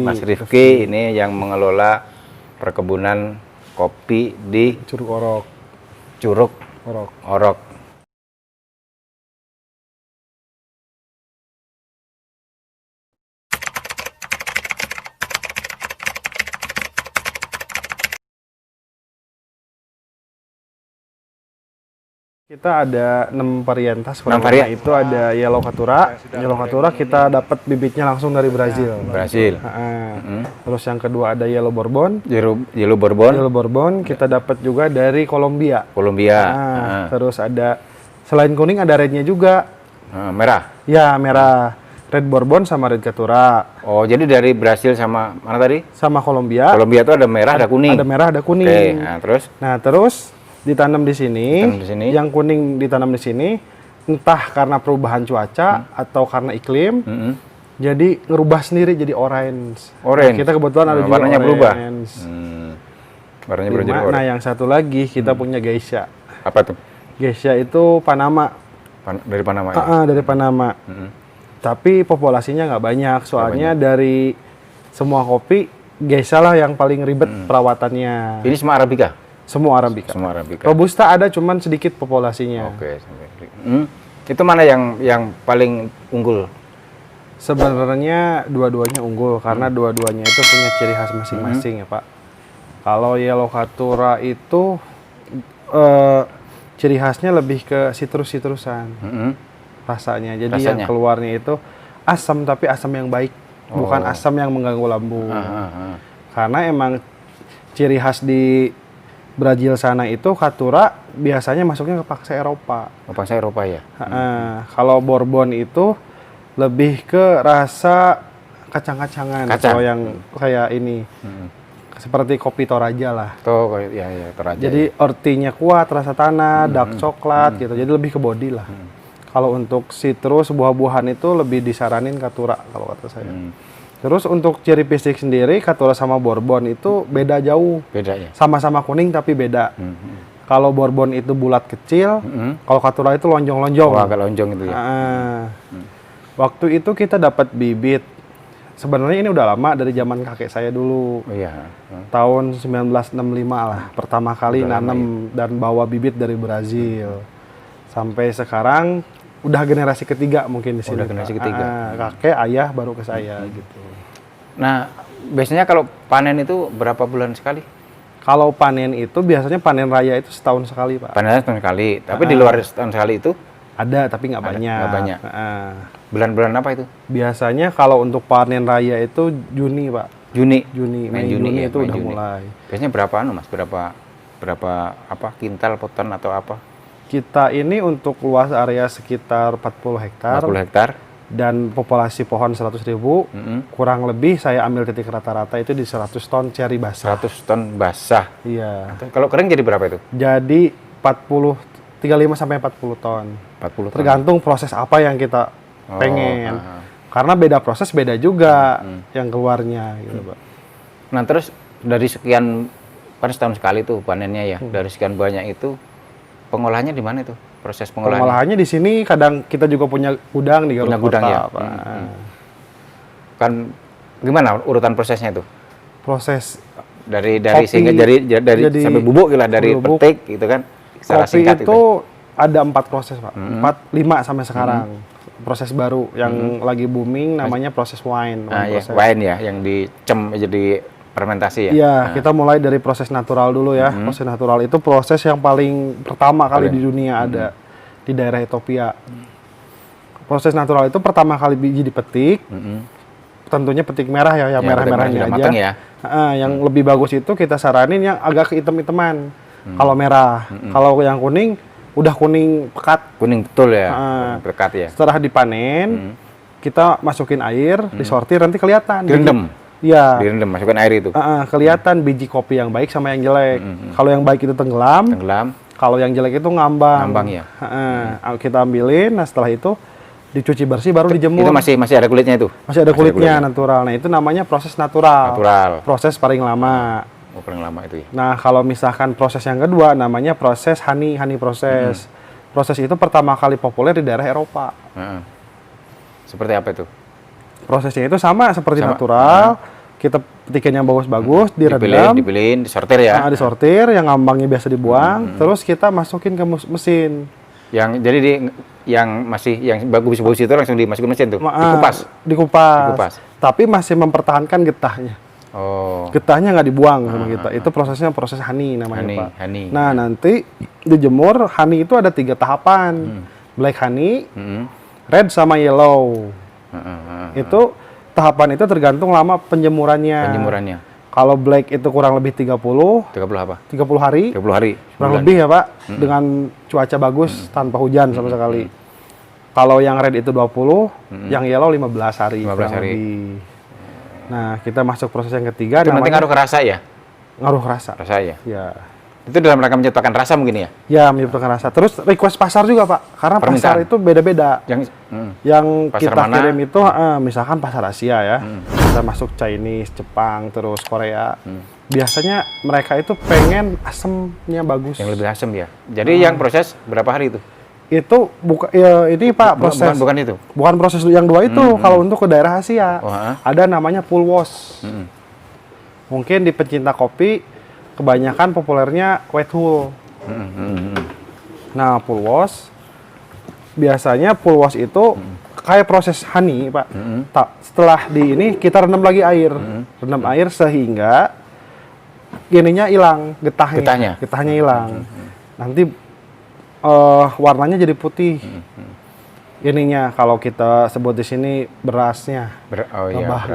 Mas Rifki ini yang mengelola perkebunan kopi di Curug Orok. Curug Orok. Orok. Kita ada 6 varietas. 6 varian. Itu ada Yellow Caturra. Yellow Caturra kita dapat bibitnya langsung dari Brazil. Brazil. Terus yang kedua ada Yellow Bourbon. Yellow Bourbon. Yellow Bourbon kita dapat juga dari Kolombia. Terus ada selain kuning ada rednya juga. Merah. Ya, merah. Red Bourbon sama Red Caturra. Oh, jadi dari Brasil sama mana tadi? Sama Kolombia. Kolombia itu ada merah, ada kuning. Ada merah, ada kuning. Oke, nah, terus ditanam di sini. Ditanam di sini. Yang kuning ditanam di sini entah karena perubahan cuaca atau karena iklim. Jadi ngerubah sendiri jadi orange. Orange. Nah, kita kebetulan ada juga warnanya orange. berubah. Warnanya berubah jadi orange. Nah, yang satu lagi kita punya Geisha. Apa tuh? Geisha itu Panama. Dari Panama ya? Dari Panama. Tapi populasinya nggak banyak. Soalnya dari semua kopi Geisha lah yang paling ribet perawatannya. Ini semua Arabica? Semua Arabica. Semua Arabica. Robusta ada cuman sedikit populasinya. Oke. Itu mana yang paling unggul? Sebenarnya dua-duanya unggul karena dua-duanya itu punya ciri khas masing-masing ya Pak. Kalau Yellow Caturra itu ciri khasnya lebih ke citrus-citrusan rasanya. Jadi yang keluarnya itu asam tapi asam yang baik, bukan asam yang mengganggu lambung. Karena emang ciri khas di Brazil sana itu Caturra biasanya masuknya ke paksa Eropa. Paksa Eropa ya? Kalau Bourbon itu lebih ke rasa kacang-kacangan. Kalau yang kayak ini seperti kopi Toraja lah. Toraja. Jadi ortinya kuat, rasa tanah, dark coklat gitu. Jadi lebih ke body lah. Kalau untuk citrus, buah-buahan itu lebih disaranin Caturra kalau kata saya. Terus untuk ciri fisik sendiri, Caturra sama Bourbon itu beda jauh. Beda ya? Sama-sama kuning tapi beda. Kalau Bourbon itu bulat kecil, kalau Caturra itu lonjong-lonjong. Oh, agak lonjong itu ya? Waktu itu kita dapat bibit. Sebenarnya ini udah lama dari zaman kakek saya dulu. Tahun 1965 lah. Pertama kali nanam dan bawa bibit dari Brazil. Sampai sekarang udah generasi ketiga mungkin di sini. Udah generasi ketiga. Kakek, ayah, baru ke saya gitu. Nah, biasanya kalau panen itu berapa bulan sekali? Kalau panen itu biasanya panen raya itu setahun sekali, Pak. Panen setahun sekali. Tapi di luar setahun sekali itu? Ada, tapi nggak banyak. Nggak banyak. Bulan-bulan apa itu? Biasanya kalau untuk panen raya itu Juni, Pak. Juni. Mei Juni itu udah mulai. Biasanya berapa Mas? Berapa kintal, poton atau apa? Kita ini untuk luas area sekitar 40 hektar. 40 hektar. Dan populasi pohon 100.000, kurang lebih saya ambil titik rata-rata itu di 100 ton ceri basah. 100 ton basah? Iya. Kalau kering jadi berapa itu? Jadi 35 sampai 40 ton. 40 ton. Tergantung proses apa yang kita pengen. Karena beda proses, beda juga yang keluarnya gitu, Pak. Nah, terus dari sekian, kan setahun sekali tuh panennya ya, dari sekian banyak itu, pengolahannya di mana itu? Proses pengolahannya di sini kadang kita juga punya gudang di Garut Kota, ya? Pak. Kan gimana urutan prosesnya itu? Proses dari sehingga dari sampai bubuk lah, dari petik gitu kan. Secara singkat itu ada 4 proses, Pak. 5 sampai sekarang. Proses baru yang lagi booming namanya proses wine. Wine ya, yang dicem jadi fermentasi ya? Iya, kita mulai dari proses natural dulu ya. Proses natural itu proses yang paling pertama kali di dunia ada di daerah Ethiopia. Proses natural itu pertama kali biji dipetik. Tentunya petik merah ya, yang merah-merahnya aja. Matang ya? Yang lebih bagus itu kita saranin yang agak kehitam-hitaman. Kalau merah. Kalau yang kuning, udah kuning pekat. Kuning betul ya? Pekat ya? Setelah dipanen, kita masukin air, disortir, nanti kelihatan. Direndam? Iya. Direndam, masukkan air itu? Kelihatan biji kopi yang baik sama yang jelek. Kalau yang baik itu tenggelam. Kalau yang jelek itu ngambang. Ngambang ya? Kita ambilin, nah setelah itu dicuci bersih baru dijemur. Itu masih ada kulitnya itu? Masih ada kulitnya, natural. Nah itu namanya proses natural. Proses paling lama. Oh, paling lama itu ya? Nah kalau misalkan proses yang kedua namanya proses honey proses. Proses itu pertama kali populer di daerah Eropa. Seperti apa itu? Prosesnya itu sama seperti natural. Kita petikin yang bagus-bagus, direndam, dipilihin, disortir ya. Disortir, yang ngambangnya biasa dibuang, terus kita masukin ke mesin. Yang bagus-bagus itu langsung dimasukin mesin tuh, dikupas. Tapi masih mempertahankan getahnya. Oh. Getahnya nggak dibuang sama kita. Itu proses honey namanya, Pak. Honey. Nah, nanti dijemur, honey itu ada 3 tahapan. Black honey, red sama yellow. Itu tahapan itu tergantung lama penjemurannya. Kalau black itu kurang lebih 30 apa? 30 hari. 30 hari. Kurang lebih ya, Pak. Dengan cuaca bagus tanpa hujan sama sekali. Kalau yang red itu 20, yang yellow 15 hari. 15 hari. Lebih. Nah, kita masuk proses yang ketiga. Itu nanti ngaruh ke rasa ya? Ngaruh ke rasa. Rasa ya? Ya. Itu dalam rangka menciptakan rasa mungkin ya? Ya, menciptakan rasa. Terus request pasar juga, Pak. Karena pasar itu beda-beda. Yang kita kirim itu, misalkan pasar Asia ya. Kita masuk Chinese, Jepang, terus Korea. Biasanya mereka itu pengen asemnya bagus. Yang lebih asem ya? Jadi yang proses berapa hari itu? Itu ini Pak, proses. Bukan itu? Bukan proses yang 2 itu. Kalau untuk ke daerah Asia. Ada namanya full wash. Mungkin di pencinta kopi, kebanyakan populernya white hull. Nah, full wash biasanya itu kayak proses honey, Pak. Setelah ini kita rendam lagi air. Rendam air sehingga ininya hilang, getahnya hilang. Nanti warnanya jadi putih. Ininya kalau kita sebut di sini berasnya. Gabah,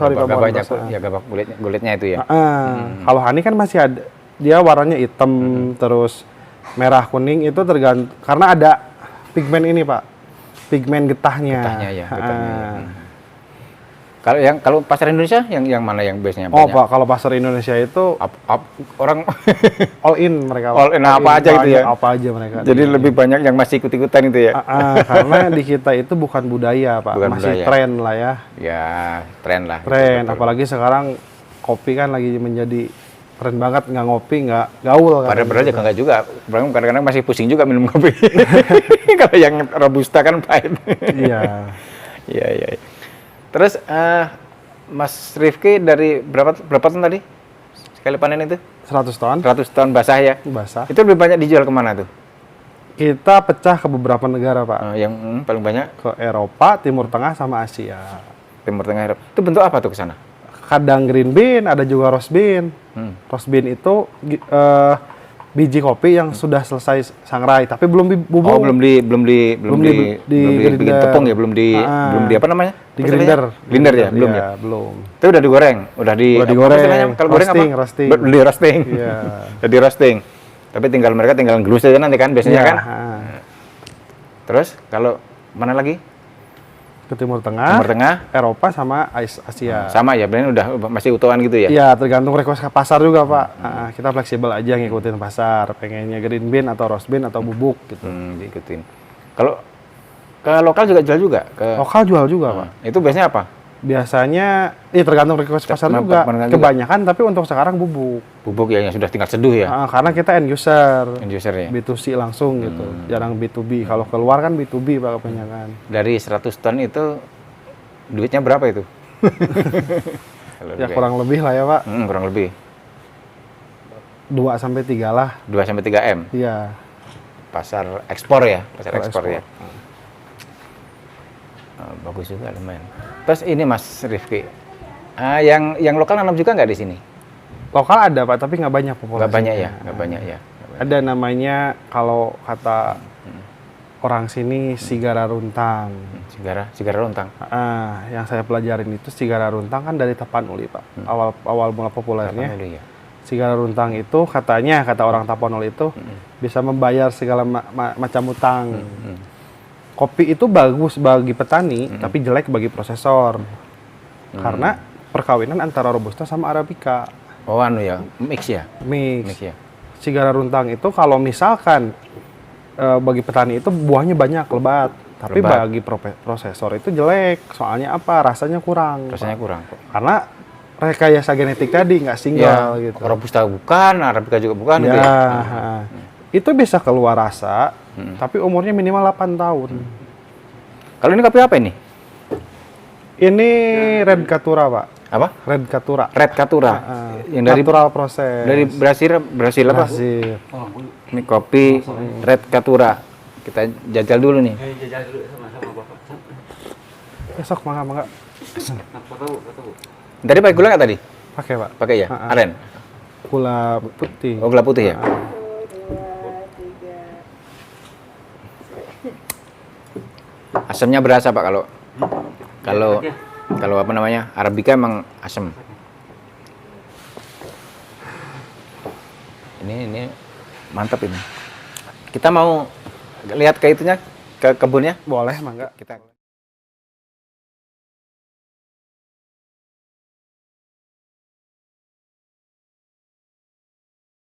sorry Pak. Gabah kulitnya itu ya. Kalau honey kan masih ada, dia warnanya hitam terus merah kuning, itu tergantung karena ada pigmen ini, Pak. Pigmen getahnya. Kalau pasar Indonesia yang mana yang biasanya banyak? Pak, kalau pasar Indonesia itu orang all in mereka. All in apa aja gitu ya? Apa aja mereka. Jadi lebih banyak yang masih ikut-ikutan itu ya? Karena di kita itu bukan budaya, Pak. Masih tren lah ya. Ya, tren lah. Tren, apalagi sekarang kopi kan lagi menjadi tren banget, nggak ngopi, nggak gaul. Padahal juga nggak juga. Kadang-kadang masih pusing juga minum kopi. Kalau yang Robusta kan pahit. Iya. Iya. Terus Mas Rifki dari berapa ton tadi sekali panen itu? 100 ton. 100 ton basah ya? Basah. Itu lebih banyak dijual kemana tuh? Kita pecah ke beberapa negara, Pak. Yang paling banyak? Ke Eropa, Timur Tengah, sama Asia. Timur Tengah, Eropa. Itu bentuk apa tuh ke sana? Kadang green bean, ada juga roast bean. Roast bean itu biji kopi yang sudah selesai sangrai, tapi belum bubuk. Belum dibikin tepung ya, belum di apa namanya? Di grinder. Grinder ya, belum ya? Belum. Itu udah digoreng, udah digoreng. Kalau goreng apa? Roasting. Di roasting. Iya. Jadi roasting. Tapi mereka tinggal gelus aja nanti kan biasanya kan. Terus kalau mana lagi? Ke Timur Tengah, Eropa sama Asia. Sama ya, berarti udah masih utuhan gitu ya? Iya, tergantung request ke pasar juga, Pak. Kita fleksibel aja ngikutin pasar, pengennya green bean atau roast bean atau bubuk gitu. Diikutin. Kalau ke lokal juga jual juga? Lokal jual juga, Pak. Itu biasanya apa? Biasanya, tergantung request pasar juga. Kebanyakan, tapi untuk sekarang bubuk. Bubuk ya, yang sudah tinggal seduh ya? Karena kita end user. End user ya? B2C langsung gitu. Jarang B2B. Kalau keluar kan B2B, Pak, kebanyakan. Dari 100 ton itu, duitnya berapa itu? Ya kurang lebih lah ya, Pak. Kurang lebih. 2-3 lah. 2-3 M? Iya. Pasar ekspor ya? Pasar ekspor ya? Bagus juga, lumayan. Terus ini Mas Rifki, yang lokal nanam juga nggak di sini? Lokal ada, Pak, tapi nggak banyak populasinya. Nggak banyak ya. Ada namanya, kalau kata orang sini, sigara runtang. Sigara runtang. Yang saya pelajarin itu sigara runtang kan dari Tapanuli, Pak. Awal mula populernya. Tapanuli, ya. Sigara runtang itu kata orang Tapanuli itu bisa membayar segala macam utang. Kopi itu bagus bagi petani, tapi jelek bagi prosesor. Karena perkawinan antara Robusta sama Arabica. Mix ya? Mix ya. Sigara runtang itu kalau misalkan bagi petani itu buahnya banyak, lebat. Tapi bagi prosesor itu jelek. Soalnya apa? Rasanya kurang. Karena rekayasa genetik tadi nggak single gitu. Robusta bukan, Arabica juga bukan. Itu bisa keluar rasa, tapi umurnya minimal 8 tahun. Kalau ini kopi apa ini? Ini Red Caturra, Pak. Apa? Red Caturra. Red Caturra. Yang dari natural proses. dari Brasil apa? Brasil. Ini kopi Red Caturra. Kita jajal dulu nih. Jajal dulu sama-sama Bapak. Besok mangga. Tadi pakai gula nggak tadi? Pakai, Pak. Pakai ya? Aren. Gula putih. Oh, gula putih ya? Asamnya berasa Pak kalau apa namanya Arabica emang asam. Ini mantap ini. Kita mau lihat ke itunya, ke kebunnya. Boleh, mangga. Kita